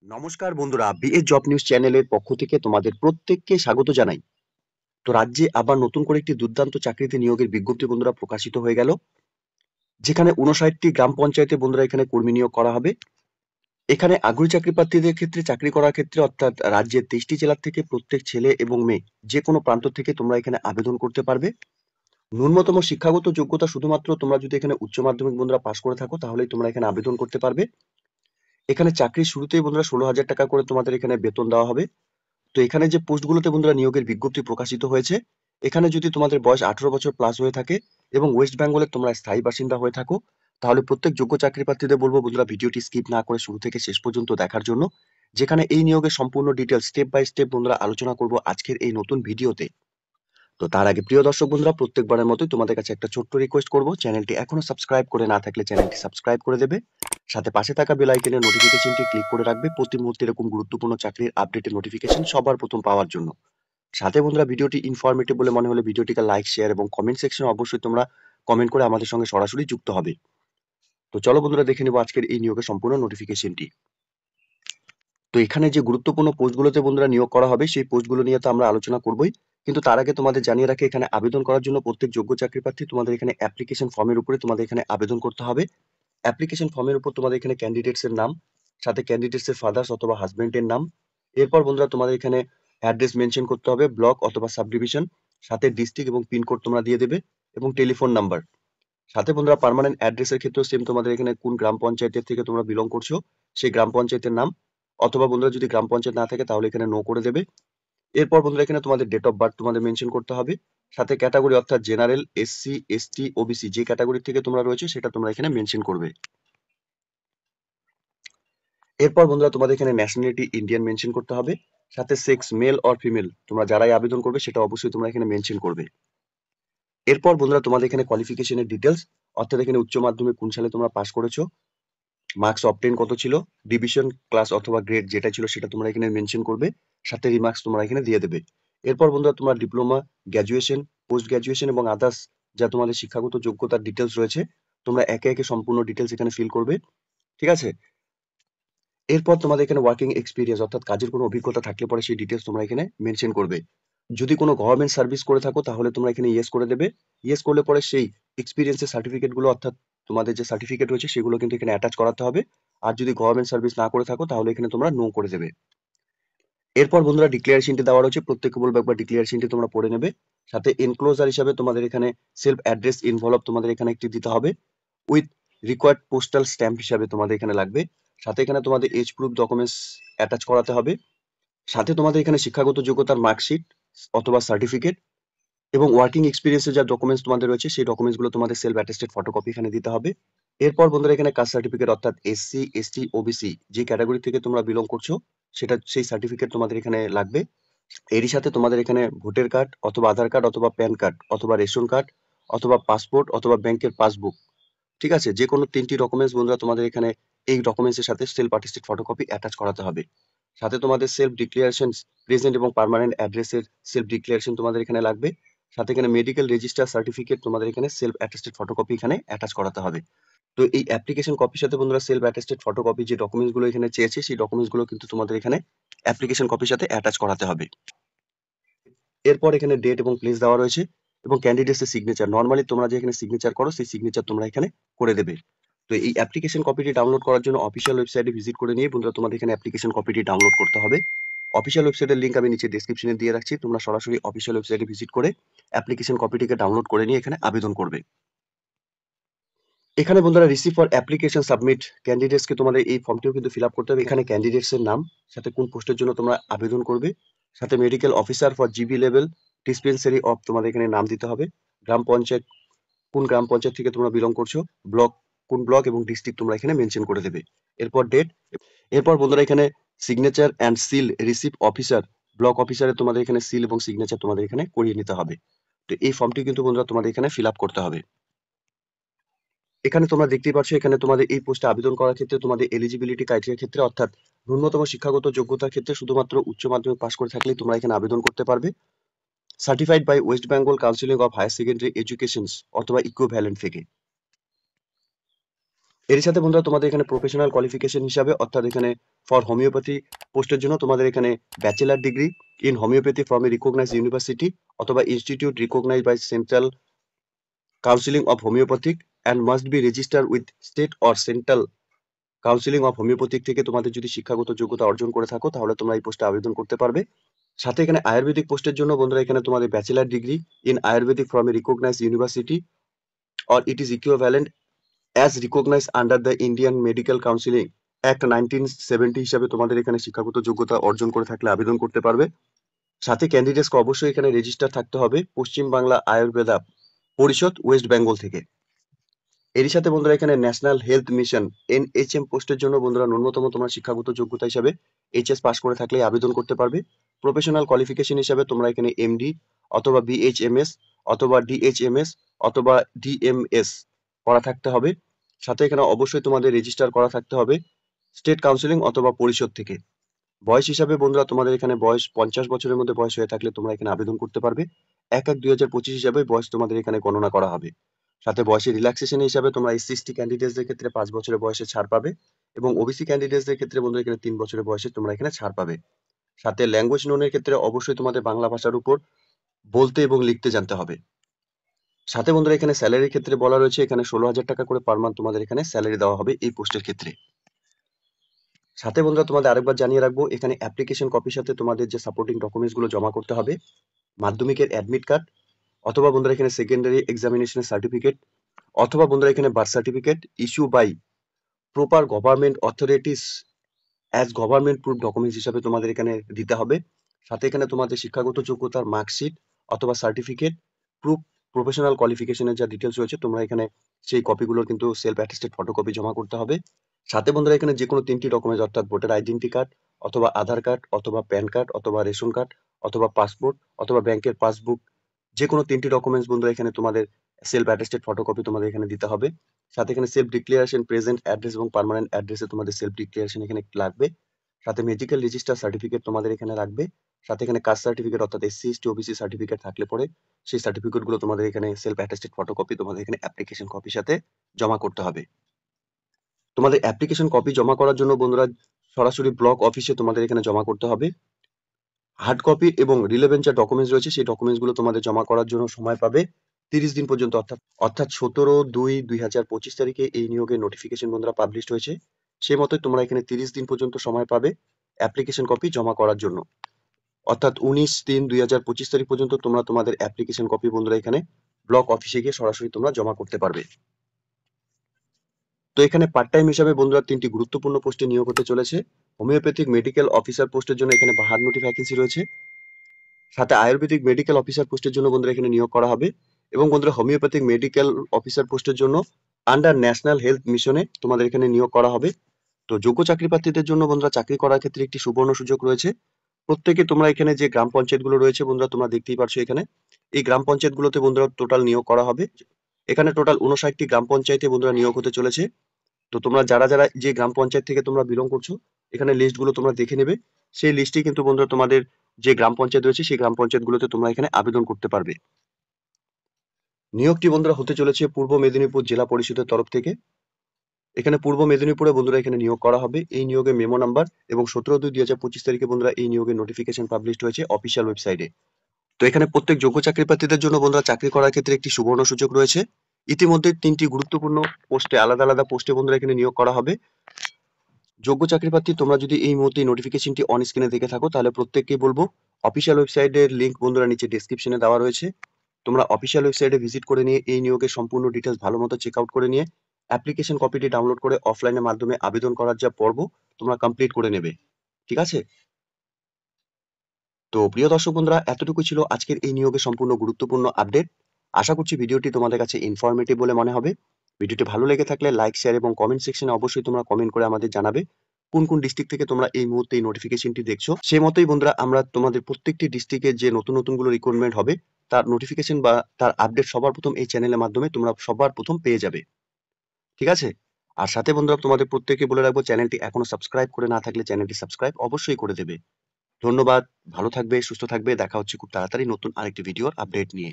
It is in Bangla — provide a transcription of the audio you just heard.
নমস্কার বন্ধুরা, বিএ জব নিউজ চ্যানেলের পক্ষ থেকে তোমাদের প্রত্যেককে স্বাগত জানাই। তো রাজ্যে আবার নতুন করে একটি দুর্দান্ত চাকরিতে নিয়োগের বিজ্ঞপ্তি বন্ধুরা প্রকাশিত হয়ে গেল, যেখানে 59টি গ্রাম পঞ্চায়েতে বন্ধুরা এখানে কর্মী নিয়োগ করা হবে। এখানে আগ্রহী চাকরি প্রার্থীদের ক্ষেত্রে চাকরি করার ক্ষেত্রে অর্থাৎ রাজ্যের 23টি জেলা থেকে প্রত্যেক ছেলে এবং মেয়ে যে কোনো প্রান্ত থেকে তোমরা এখানে আবেদন করতে পারবে। ন্যূনতম শিক্ষাগত যোগ্যতা শুধুমাত্র তোমরা যদি এখানে উচ্চ মাধ্যমিক বন্ধুরা পাশ করে থাকো তাহলেই তোমরা এখানে আবেদন করতে পারবে। এখানে চাকরির শুরুতেই বন্ধুরা 16,000 টাকা করে তোমাদের এখানে বেতন দেওয়া হবে। তো এখানে যে পোস্টগুলোতে বন্ধুরা নিয়োগের বিজ্ঞপ্তি প্রকাশিত হয়েছে, এখানে যদি তোমাদের বয়স 18 বছর প্লাস হয়ে থাকে এবং ওয়েস্ট বেঙ্গলের তোমরা স্থায়ী বাসিন্দা হয়ে থাকো, তাহলে প্রত্যেক যোগ্য চাকরি প্রার্থীদের বলবো বন্ধুরা ভিডিওটি স্কিপ না করে শুরু থেকে শেষ পর্যন্ত দেখার জন্য, যেখানে এই নিয়োগের সম্পূর্ণ ডিটেলস স্টেপ বাই স্টেপ বন্ধুরা আলোচনা করব আজকের এই নতুন ভিডিওতে। তো তার আগে প্রিয় দর্শক বন্ধুরা, প্রত্যেকবারের মতোই তোমাদের কাছে একটা ছোট্ট রিকোয়েস্ট করব, চ্যানেলটি এখনো সাবস্ক্রাইব করে না থাকলে চ্যানেলটি সাবস্ক্রাইব করে দেবে, সাথে পাশে থাকা বেল আইকনের নোটিফিকেশনটি ক্লিক করে রাখবে প্রতি মুহূর্তে এরকম গুরুত্বপূর্ণ চাকরির আপডেটের নোটিফিকেশন সবার প্রথম পাওয়ার জন্য। সাথে বন্ধুরা ভিডিওটি ইনফরমেটিভ বলে মনে হলে ভিডিওটিকে লাইক, শেয়ার এবং কমেন্ট সেকশনে অবশ্যই তোমরা কমেন্ট করে আমাদের সঙ্গে সরাসরি যুক্ত হবে। তো চলো বন্ধুরা দেখে নেব আজকের এই নিয়োগের সম্পূর্ণ নোটিফিকেশনটি। তো এখানে যে গুরুত্বপূর্ণ পোস্টগুলোতে বন্ধুরা নিয়োগ করা হবে সেই পোস্টগুলো নিয়ে তো আমরা আলোচনা করবই, কিন্তু তার আগে তোমাদের জানিয়ে রাখি এখানে আবেদন করার জন্য প্রত্যেক যোগ্য চাকরি প্রার্থী তোমাদের এখানে অ্যাপ্লিকেশন ফর্মের উপরে তোমাদের এখানে আবেদন করতে হবে। অ্যাপ্লিকেশন ফর্মের উপর তোমাদের এখানে ক্যান্ডিডেটস এর নাম, সাথে ক্যান্ডিডেটস এর ফাদার্স অথবা হাজবেন্ডের নাম, এরপর বন্ধুরা তোমাদের এখানে অ্যাড্রেস মেনশন করতে হবে, ব্লক অথবা সাব ডিভিশন, সাথে ডিস্ট্রিক্ট এবং পিনকোড তোমরা দিয়ে দেবে এবং টেলিফোন নাম্বার। সাথে বন্ধুরা পার্মানেন্ট অ্যাড্রেসের ক্ষেত্রেও সেম তোমাদের এখানে কোন গ্রাম পঞ্চায়েতের থেকে তোমরা বিলং করছো সেই গ্রাম পঞ্চায়েতের নাম, অথবা বন্ধুরা যদি গ্রাম পঞ্চায়েত না থাকে তাহলে এখানে নো করে দেবে। এরপর বন্ধুরা এখানে তোমাদের ডেট অফ বার্থ তোমাদের মেনশন করতে হবে, সাথে ক্যাটাগরি অর্থাৎ জেনারেল, এসসি, এসটি, ওবিসি যে ক্যাটাগরি থেকে তোমরা রয়েছে সেটা তোমরা এখানে মেনশন করবে। এরপর বন্ধুরা তোমাদের এখানে ন্যাশনালিটি ইন্ডিয়ান মেনশন করতে হবে, সাথে সেক্স মেল অর ফিমেল তোমরা যারাই আবেদন করবে সেটা অবশ্যই তোমরা এখানে মেনশন করবে। এরপর বন্ধুরা তোমাদের এখানে কোয়ালিফিকেশনের ডিটেলস, অর্থাৎ এখানে উচ্চ মাধ্যমিক কোন সালে তোমরা পাস করেছো, মার্কস অবটেন কত ছিল, ডিভিশন, ক্লাস অথবা গ্রেড যেটা ছিল সেটা তোমরা এখানে মেনশন করবে, সাথে রিমার্কস তোমরা এখানে দিয়ে দেবে। এরপর বন্ধুরা তোমরা ডিপ্লোমা, গ্র্যাজুয়েশন, পোস্ট গ্র্যাজুয়েশন এবং আদার্স যা তোমাদের শিক্ষাগত যোগ্যতার ডিটেলস রয়েছে তোমরা একে একে সম্পূর্ণ ডিটেলস এখানে ফিল করবে, ঠিক আছে। এরপর তোমাদের এখানে ওয়ার্কিং এক্সপিরিয়েন্স অর্থাৎ কাজের কোনো অভিজ্ঞতা থাকলে পরে সেই ডিটেলস তোমরা এখানে মেনশন করবে। যদি কোনো গভর্নমেন্ট সার্ভিস করে থাকো তাহলে তোমরা এখানে ইয়েস করে দেবে। ইয়েস করলে পরে সেই এক্সপিরিয়েন্সের সার্টিফিকেট গুলো অর্থাৎ তোমাদের যে সার্টিফিকেট রয়েছে সেগুলো কিন্তু এখানে অ্যাটাচ করাতে হবে। আর যদি গভর্নমেন্ট সার্ভিস না করে থাকো তাহলে এখানে তোমরা নো করে দেবে। এরপর বন্ধুরা ডিক্লারেশনটি দেওয়া রয়েছে, প্রত্যেককে বলবো একবার ডিক্লারেশনটি তোমরা পড়ে নেবে। সাথে এনক্লোজার হিসাবে তোমাদের এখানে সেলফ অ্যাড্রেস ইনভলভ তোমাদের এখানে একটি দিতে হবে, উইথ রিকোয়ার্ড পোস্টাল স্ট্যাম্প হিসাবে তোমাদের এখানে লাগবে। সাথে এখানে তোমাদের এজ প্রুফ ডকুমেন্টস অ্যাটাচ করাতে হবে। সাথে তোমাদের এখানে শিক্ষাগত যোগ্যতার মার্কশিট অথবা সার্টিফিকেট এবং ওয়ার্কিং এক্সপিরিয়েন্সের যা ডকুমেন্টস তোমাদের রয়েছে সেই ডকুমেন্টস গুলো তোমাদের সেলফ অ্যাটেস্টেড ফটোকপি এখানে দিতে হবে। এরপর বন্ধুরা এখানে কাস্ট সার্টিফিকেট অর্থাৎ এসসি, এসটি, ওবিসি যে ক্যাটাগরি থেকে তোমরা বিলং করছো সেটা সেই সার্টিফিকেট তোমাদের এখানে লাগবে। এরই সাথে তোমাদের এখানে ভোটার কার্ড অথবা আধার কার্ড অথবা প্যান কার্ড অথবা রেশন কার্ড অথবা পাসপোর্ট অথবা ব্যাংকের পাসবুক, ঠিক আছে, যে কোনো 3টি ডকুমেন্টস বন্ধুরা তোমাদের এখানে এই ডকুমেন্টস এর সাথে সেলফ অ্যাটেস্টেড ফটোকপি অ্যাটাচ করাতে হবে। সাথে তোমাদের সেলফ ডিক্লারেশন, প্রেজেন্ট এবং পার্মানেন্ট অ্যাড্রেসের সেলফ ডিক্লারেশন তোমাদের এখানে লাগবে। সাথে এখানে মেডিকেল রেজিস্টার সার্টিফিকেট তোমাদের এখানে সেলফ অ্যাটেস্টেড ফটোকপি এখানে অ্যাটাচ করাতে হবে। তো এই অ্যাপ্লিকেশন কপির সাথে বন্ধুরা সেলফ অ্যাটেস্টেড ফটোকপি যে ডকুমেন্টস গুলো এখানে চেয়েছে সেই ডকুমেন্টস গুলো কিন্তু তোমাদের এখানে অ্যাপ্লিকেশন কপির সাথে অ্যাটাচ করাতে হবে। এরপর এখানে ডেট এবং প্লেস দেওয়া রয়েছে এবং ক্যান্ডিডেটস এর সিগনেচার, নরমালি তোমরা যে এখানে সিগনেচার করো সেই সিগনেচার তোমরা এখানে করে দেবে। তো এই অ্যাপ্লিকেশন কপিটি ডাউনলোড করার জন্য অফিসিয়াল ওয়েবসাইটে ভিজিট করে নিয়ে বন্ধুরা তোমাদের এখানে অ্যাপ্লিকেশন কপিটি ডাউনলোড করতে হবে। অফিসিয়াল ওয়েবসাইটের লিংক আমি নিচে ডেসক্রিপশনে দিয়ে রাখছি, তোমরা সরাসরি অফিসিয়াল ওয়েবসাইটে ভিজিট করে অ্যাপ্লিকেশন কপিটিকে ডাউনলোড করে নিয়ে এখানে আবেদন করবে। এখানে বন্ধুরা রিসিভ ফর অ্যাপ্লিকেশন সাবমিট, ক্যান্ডিডেটসকে তোমাদের এই ফর্মটিও কিন্তু ফিল আপ করতে হবে। এখানে ক্যান্ডিডেটস এর নাম, সাথে কোন পোস্টের জন্য তোমরা আবেদন করবে, সাথে medical officer for GB level dispensary of তোমাদের এখানে নাম দিতে হবে, গ্রাম পঞ্চায়েত কোন গ্রাম পঞ্চায়েত থেকে তোমরা বিলং করছো, ব্লক কোন ব্লক এবং ডিস্ট্রিক্ট তোমরা এখানে মেনশন করে দেবে। এরপর ডেট, এরপর বন্ধুরা এখানে signature and seal receive officer, block অফিসারে তোমাদের এখানে সিল এবং সিগনেচার তোমাদের এখানে করিয়ে নিতে হবে। তো এই ফর্মটি কিন্তু বন্ধুরা তোমাদের এখানে ফিল আপ করতে হবে। এখানে তোমরা দেখতেই পাচ্ছ এখানে তোমাদের এই পোস্টে আবেদন করার ক্ষেত্রে তোমাদের এলিজিবিলিটি ক্রাইটেরিয়ার ক্ষেত্রে অর্থাৎ ন্যূনতম শিক্ষাগত যোগ্যতার ক্ষেত্রে শুধুমাত্র উচ্চ মাধ্যমিক পাস করে থাকলেই তোমরা এখানে আবেদন করতে পারবে, certified by West Bengal counselling of higher secondary education অথবা ইকুইভ্যালেন্ট থেকে। এর সাথে বন্ধুরা তোমাদের এখানে প্রফেশনাল কোয়ালিফিকেশন হিসাবে অর্থাৎ এখানে ফর হোমিওপ্যাথি পোস্টের জন্য তোমাদের এখানে bachelor degree in homeopathy from a recognised university অথবা institute recognised by central counselling of homeopathic and must be register with state or central counselling of homeopathic থেকে তোমাদের যদি শিক্ষাগত যোগ্যতা অর্জন করে থাকো তাহলে তোমরা এই পোস্টে আবেদন করতে পারবে। সাথে এখানে আয়ুর্বেদিক পোস্টের জন্য বন্ধুরা এখানে তোমাদের bachelor degree in ayurvedic from a recognised university or it is equivalent as recognised under the Indian medical counselling act 1970 হিসাবে তোমাদের এখানে শিক্ষাগত যোগ্যতা অর্জন করে থাকলে আবেদন করতে পারবে। সাথে ক্যান্ডিডেটসকে অবশ্যই এখানে রেজিস্টার থাকতে হবে পশ্চিম বাংলা আয়ুর্বেদা পরিষদ ওয়েস্ট বেঙ্গল থেকে। এরই সাথে বন্ধুরা এখানে ন্যাশনাল হেলথ মিশন NHM পোস্টের জন্য বন্ধুরা ন্যূনতম তোমরা শিক্ষাগত যোগ্যতা হিসাবে HS পাস করে থাকলে আবেদন করতে পারবে। প্রফেশনাল কোয়ালিফিকেশন হিসাবে তোমরা এখানে MD অথবা BHMS অথবা DHMS অথবা DMS করা থাকতে হবে। সাথে এখানে অবশ্যই তোমাদের রেজিস্টার করা থাকতে হবে স্টেট কাউন্সিলিং অথবা পরিষদ থেকে। বয়স হিসাবে বন্ধুরা তোমাদের এখানে বয়স 50 বছরের মধ্যে বয়স হয়ে থাকলে তোমরা এখানে আবেদন করতে পারবে। 1/1/2025 হিসাবে বয়স তোমাদের এখানে গণনা করা হবে। সাথে বয়সের রিল্যাক্সেশন হিসাবে তোমরা SC/ST ক্যান্ডিডেটসদের ক্ষেত্রে 5 বছরের বয়সে ছাড় পাবে এবং OBC ক্যান্ডিডেটসদের ক্ষেত্রে বন্ধুরা এখানে 3 বছরের বয়সে তোমরা এখানে ছাড় পাবে। সাথে ল্যাঙ্গুয়েজ নোনের ক্ষেত্রে অবশ্যই তোমাদের বাংলা ভাষার উপর বলতে এবং লিখতে জানতে হবে। সাথে বন্ধুরা এখানে স্যালারির ক্ষেত্রে বলা রয়েছে এখানে 16,000 টাকা করে পার মান্থ তোমাদের এখানে স্যালারি দেওয়া হবে এই পোস্টের ক্ষেত্রে। সাথে বন্ধুরা তোমাদের আরেকবার জানিয়ে রাখবো এখানে অ্যাপ্লিকেশন কপির সাথে তোমাদের যে সাপোর্টিং ডকুমেন্টস গুলো জমা করতে হবে মাধ্যমিকের অ্যাডমিট কার্ড অথবা বন্ধুরা এখানে সেকেন্ডারি এক্সামিনেশনের সার্টিফিকেট অথবা বন্ধুরা এখানে birth certificate issue by proper government authorities as government proof documents হিসাবে তোমাদের এখানে দিতে হবে। সাথে এখানে তোমাদের শিক্ষাগত যোগ্যতার মার্কশিট অথবা সার্টিফিকেট প্রুফ প্রফেশনাল কোয়ালিফিকেশনের যা ডিটেলস রয়েছে তোমরা এখানে সেই কপিগুলোর কিন্তু সেলফ অ্যাটেস্টেড ফটোকপি জমা করতে হবে। সাথে বন্ধুরা এখানে যে কোনো 3টি ডকুমেন্টস অর্থাৎ ভোটার আইডেন্টি কার্ড অথবা আধার কার্ড অথবা প্যান কার্ড অথবা রেশন কার্ড অথবা পাসপোর্ট অথবা ব্যাংকের পাসবুক যে কোনো 3টি ডকুমেন্টস বন্ধুরা এখানে তোমাদের সেলফ অ্যাটেস্টেড ফটোকপি তোমাদের এখানে দিতে হবে। সাথে এখানে সেলফ ডিক্লারেশন প্রেজেন্ট অ্যাড্রেস এবং পার্মানেন্ট অ্যাড্রেসে তোমাদের সেলফ ডিক্লারেশন এখানে লাগবে। সাথে মেডিকেল রেজিস্টার সার্টিফিকেট তোমাদের এখানে লাগবে। সাথে এখানে কাস্ট সার্টিফিকেট অর্থাৎ SC/ST OBC সার্টিফিকেট থাকলে পরে সেই সার্টিফিকেট গুলো তোমাদের এখানে সেলফ অ্যাটেস্টেড ফটোকপি তোমাদের এখানে অ্যাপ্লিকেশন কপির সাথে জমা করতে হবে। তোমাদের অ্যাপ্লিকেশন কপি জমা করার জন্য বন্ধুরা সরাসরি ব্লক অফিসে তোমাদের এখানে জমা করতে হবে। হার্ড কপি এবং রিলেভেন্ট যা ডকুমেন্টস রয়েছে সেই ডকুমেন্টস গুলো তোমাদের জমা করার জন্য সময় পাবে 30 দিন পর্যন্ত অর্থাৎ 17/2/2025 তারিখে এই নিয়োগের নোটিফিকেশন বন্ধুরা পাবলিশ হয়েছে। সেই মতোই তোমরা এখানে 30 দিন পর্যন্ত সময় পাবে অ্যাপ্লিকেশন কপি জমা করার জন্য। অর্থাৎ 19/3/2025 তারিখ পর্যন্ত তোমরা তোমাদের অ্যাপ্লিকেশন কপি বন্ধুরা এখানে ব্লক অফিসে গিয়ে সরাসরি তোমরা জমা করতে পারবে। তো এখানে পার্ট টাইম হিসাবে বন্ধুরা 3টি গুরুত্বপূর্ণ পোস্টে নিয়োগ হতে চলেছে। হোমিওপ্যাথিক মেডিকেল অফিসার পোস্টের জন্য এখানে 52টি ভ্যাকেন্সি রয়েছে। সাথে আয়ুর্বেদিক মেডিকেল অফিসার পোস্টের জন্য বন্ধুরা এখানে নিয়োগ করা হবে এবং বন্ধুরা হোমিওপ্যাথিক মেডিকেল অফিসার পোস্টের জন্য আন্ডার ন্যাশনাল হেলথ মিশনে তোমাদের এখানে নিয়োগ করা হবে। তো যোগ্য চাকরি প্রার্থীদের জন্য বন্ধুরা চাকরি করার ক্ষেত্রে একটি সুবর্ণ সুযোগ রয়েছে। প্রত্যেকে তোমরা এখানে যে গ্রাম পঞ্চায়েত গুলো রয়েছে বন্ধুরা তোমরা দেখতেই পারছো এখানে এই গ্রাম পঞ্চায়েত গুলোতে বন্ধুরা টোটাল নিয়োগ করা হবে। এখানে টোটাল 59টি গ্রাম পঞ্চায়েতে বন্ধুরা নিয়োগ হতে চলেছে। তো তোমরা যারা যারা যে গ্রাম পঞ্চায়েত থেকে তোমরা বিলং করছো এখানে লিস্ট গুলো তোমরা দেখে নেবে। সেই লিস্টে কিন্তু বন্ধুরা তোমাদের যে গ্রাম পঞ্চায়েত রয়েছে সেই গ্রাম পঞ্চায়েত গুলোতে তোমরা এখানে আবেদন করতে পারবে। নিয়োগটি বন্ধুরা হতে চলেছে পূর্ব মেদিনীপুর জেলা পরিষদের তরফ থেকে। এখানে পূর্ব মেদিনীপুরে বন্ধুরা এখানে নিয়োগ করা হবে। এই নিয়োগের মেমো নাম্বার এবং 17/2/2025 তারিখে বন্ধুরা এই নিয়োগের নোটিফিকেশন পাবলিশ হয়েছে অফিসিয়াল ওয়েবসাইটে। তো এখানে প্রত্যেক যোগ্য চাকরি প্রার্থীদের জন্য বন্ধুরা চাকরি করার ক্ষেত্রে একটি সুবর্ণ সুযোগ রয়েছে। ইতিমধ্যে 3টি গুরুত্বপূর্ণ পোস্টে আলাদা আলাদা পোস্টে বন্ধুরা এখানে নিয়োগ করা হবে। যোগ্য চাকরি প্রার্থী তোমরা যদি এই মুহূর্তে নোটিফিকেশনটি অন স্ক্রিনে দেখে থাকো তাহলে প্রত্যেককেই বলবো অফিসিয়াল ওয়েবসাইটের লিংক বন্ধুরা নিচে ডেসক্রিপশনে দেওয়া রয়েছে। তোমরা অফিসিয়াল ওয়েবসাইটে ভিজিট করে নিয়ে এই নিয়োগের সম্পূর্ণ ডিটেলস ভালো মতো চেক আউট করে নিয়ে অ্যাপ্লিকেশন কপিটি ডাউনলোড করে অফলাইনের মাধ্যমে আবেদন করার যা পর্ব তোমরা কমপ্লিট করে নেবে। ঠিক আছে? তো প্রিয় দর্শক বন্ধুরা এতটুকু ছিল আজকের এই নিয়োগের সম্পূর্ণ গুরুত্বপূর্ণ আপডেট। আশা করছি ভিডিওটি তোমাদের কাছে ইনফরমেটিভ বলে মনে হবে। ভিডিওটি ভালো লেগে থাকলে লাইক শেয়ার এবং কমেন্ট সেকশনে অবশ্যই তোমরা কমেন্ট করে আমাদের জানাবে কোন কোন ডিস্ট্রিক্ট থেকে তোমরা এই মুহূর্তে এই নোটিফিকেশনটি দেখছো। সেই মতোই বন্ধুরা আমরা তোমাদের প্রত্যেকটি ডিস্ট্রিক্টে যে নতুন নতুন গুলো রিক্রুটমেন্ট হবে তার নোটিফিকেশন বা তার আপডেট সবার প্রথম এই চ্যানেলের মাধ্যমে তোমরা সবার প্রথম পেয়ে যাবে। ঠিক আছে? আর সাথে বন্ধুরা তোমাদের প্রত্যেককে বলে রাখবো চ্যানেলটি এখনো সাবস্ক্রাইব করে না থাকলে চ্যানেলটি সাবস্ক্রাইব অবশ্যই করে দেবে। ধন্যবাদ, ভালো থাকবে, সুস্থ থাকবে। দেখা হচ্ছে খুব তাড়াতাড়ি নতুন আরেকটি ভিডিওর আপডেট নিয়ে।